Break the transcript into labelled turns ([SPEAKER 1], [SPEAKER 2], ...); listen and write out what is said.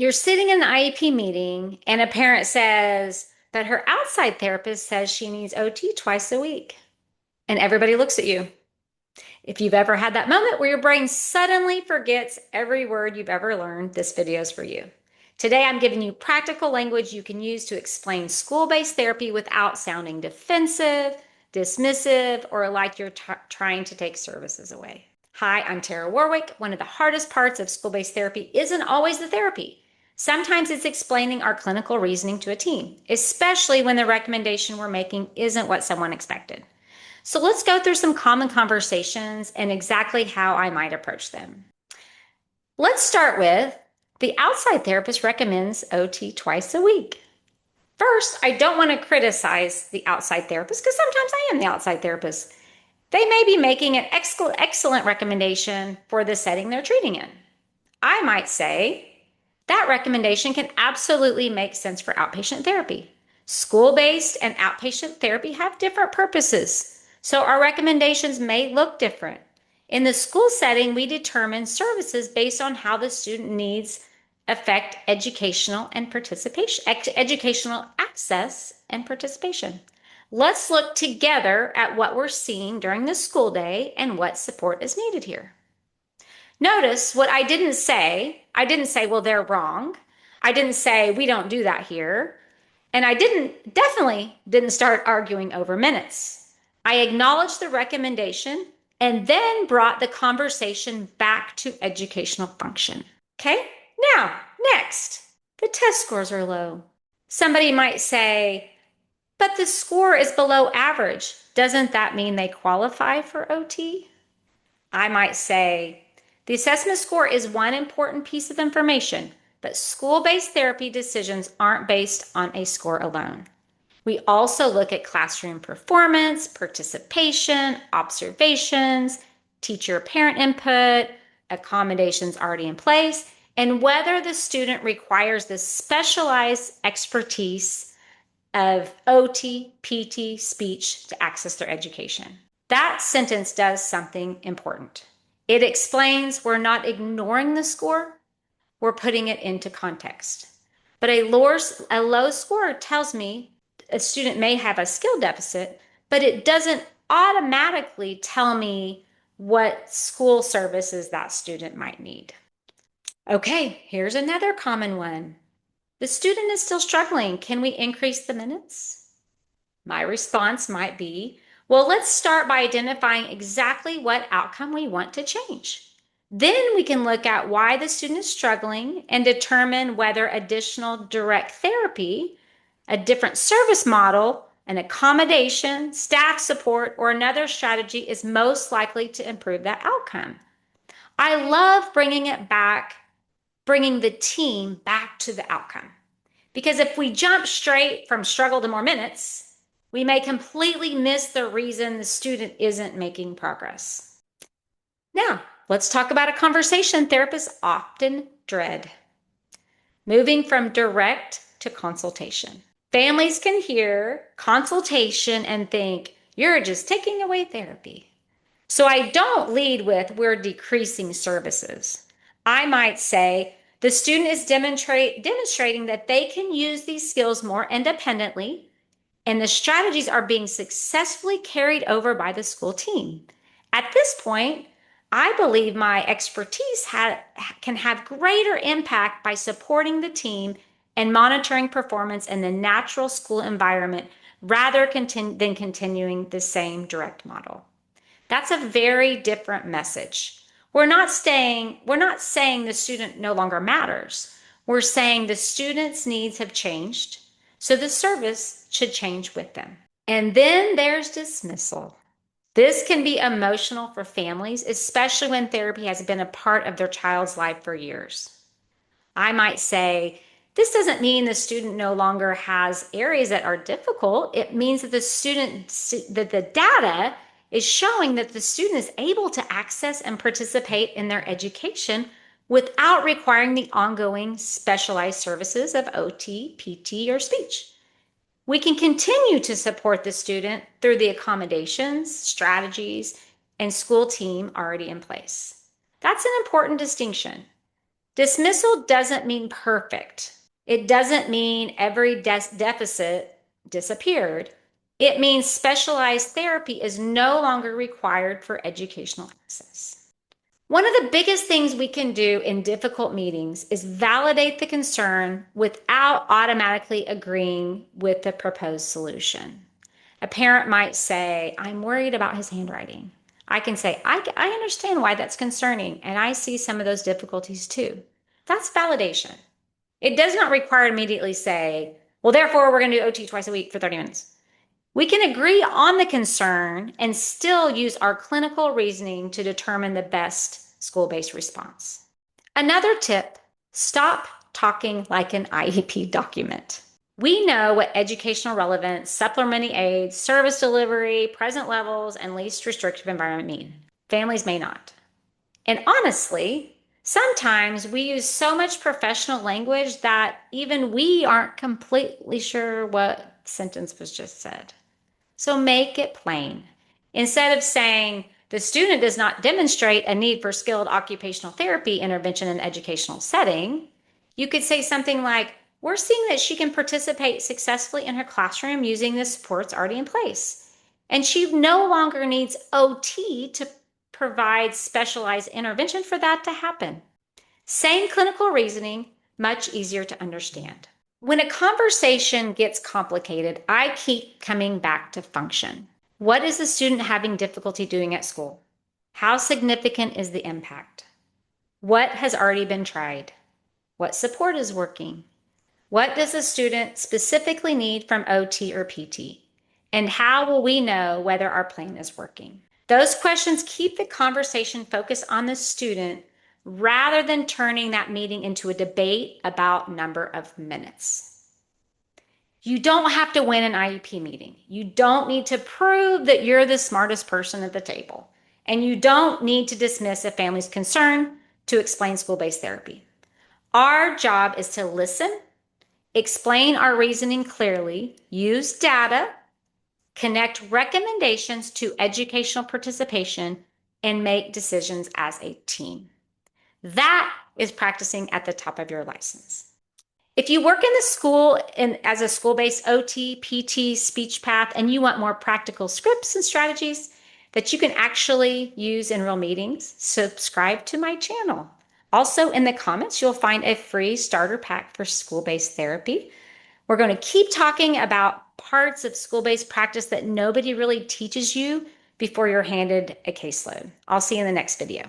[SPEAKER 1] You're sitting in an IEP meeting and a parent says that her outside therapist says she needs OT twice a week. And everybody looks at you. If you've ever had that moment where your brain suddenly forgets every word you've ever learned, this video is for you. Today, I'm giving you practical language you can use to explain school-based therapy without sounding defensive, dismissive, or like you're trying to take services away. Hi, I'm Tara Warwick. One of the hardest parts of school-based therapy isn't always the therapy. Sometimes it's explaining our clinical reasoning to a team, especially when the recommendation we're making isn't what someone expected. So let's go through some common conversations and exactly how I might approach them. Let's start with the outside therapist recommends OT twice a week. First, I don't want to criticize the outside therapist because sometimes I am the outside therapist. They may be making an excellent recommendation for the setting they're treating in. I might say, that recommendation can absolutely make sense for outpatient therapy. School-based and outpatient therapy have different purposes, so our recommendations may look different. In the school setting, we determine services based on how the student needs affect educational access and participation. Let's look together at what we're seeing during the school day and what support is needed here. Notice what I didn't say. I didn't say, well, they're wrong. I didn't say, we don't do that here. And I definitely didn't start arguing over minutes. I acknowledged the recommendation and then brought the conversation back to educational function. Okay, now, next, the test scores are low. Somebody might say, but the score is below average. Doesn't that mean they qualify for OT? I might say, the assessment score is one important piece of information, but school-based therapy decisions aren't based on a score alone. We also look at classroom performance, participation, observations, teacher-parent input, accommodations already in place, and whether the student requires the specialized expertise of OT, PT, speech to access their education. That sentence does something important. It explains we're not ignoring the score, we're putting it into context. But a low score tells me a student may have a skill deficit, but it doesn't automatically tell me what school services that student might need. Okay, here's another common one. The student is still struggling. Can we increase the minutes? My response might be, well, let's start by identifying exactly what outcome we want to change. Then we can look at why the student is struggling and determine whether additional direct therapy, a different service model, an accommodation, staff support, or another strategy is most likely to improve that outcome. I love bringing the team back to the outcome. Because if we jump straight from struggle to more minutes, we may completely miss the reason the student isn't making progress. Now, let's talk about a conversation therapists often dread. Moving from direct to consultation. Families can hear consultation and think, you're just taking away therapy. So I don't lead with, we're decreasing services. I might say, the student is demonstrating that they can use these skills more independently, and the strategies are being successfully carried over by the school team. At this point, I believe my expertise can have greater impact by supporting the team and monitoring performance in the natural school environment rather than continuing the same direct model. That's a very different message. We're not saying the student no longer matters. We're saying the student's needs have changed, so the service should change with them. And then there's dismissal. This can be emotional for families, especially when therapy has been a part of their child's life for years. I might say, this doesn't mean the student no longer has areas that are difficult. It means that the data is showing that the student is able to access and participate in their education without requiring the ongoing specialized services of OT, PT, or speech. We can continue to support the student through the accommodations, strategies, and school team already in place. That's an important distinction. Dismissal doesn't mean perfect. It doesn't mean every deficit disappeared. It means specialized therapy is no longer required for educational access. One of the biggest things we can do in difficult meetings is validate the concern without automatically agreeing with the proposed solution. A parent might say, I'm worried about his handwriting. I can say, I understand why that's concerning, and I see some of those difficulties too. That's validation. It does not require immediately say, well, therefore, we're going to do OT twice a week for 30 minutes. We can agree on the concern and still use our clinical reasoning to determine the best school-based response. Another tip, stop talking like an IEP document. We know what educational relevance, supplemental aids, service delivery, present levels, and least restrictive environment mean. Families may not. And honestly, sometimes we use so much professional language that even we aren't completely sure what sentence was just said. So make it plain. Instead of saying, the student does not demonstrate a need for skilled occupational therapy intervention in an educational setting, you could say something like, we're seeing that she can participate successfully in her classroom using the supports already in place. And she no longer needs OT to provide specialized intervention for that to happen. Same clinical reasoning, much easier to understand. When a conversation gets complicated, I keep coming back to function. What is the student having difficulty doing at school? How significant is the impact? What has already been tried? What support is working? What does the student specifically need from OT or PT? And how will we know whether our plan is working? Those questions keep the conversation focused on the student rather than turning that meeting into a debate about number of minutes. You don't have to win an IEP meeting. You don't need to prove that you're the smartest person at the table. And you don't need to dismiss a family's concern to explain school-based therapy. Our job is to listen, explain our reasoning clearly, use data, connect recommendations to educational participation, and make decisions as a team. That is practicing at the top of your license. If you work in the school as a school-based OT, PT, speech path, and you want more practical scripts and strategies that you can actually use in real meetings, subscribe to my channel. Also, in the comments, you'll find a free starter pack for school-based therapy. We're going to keep talking about parts of school-based practice that nobody really teaches you before you're handed a caseload. I'll see you in the next video.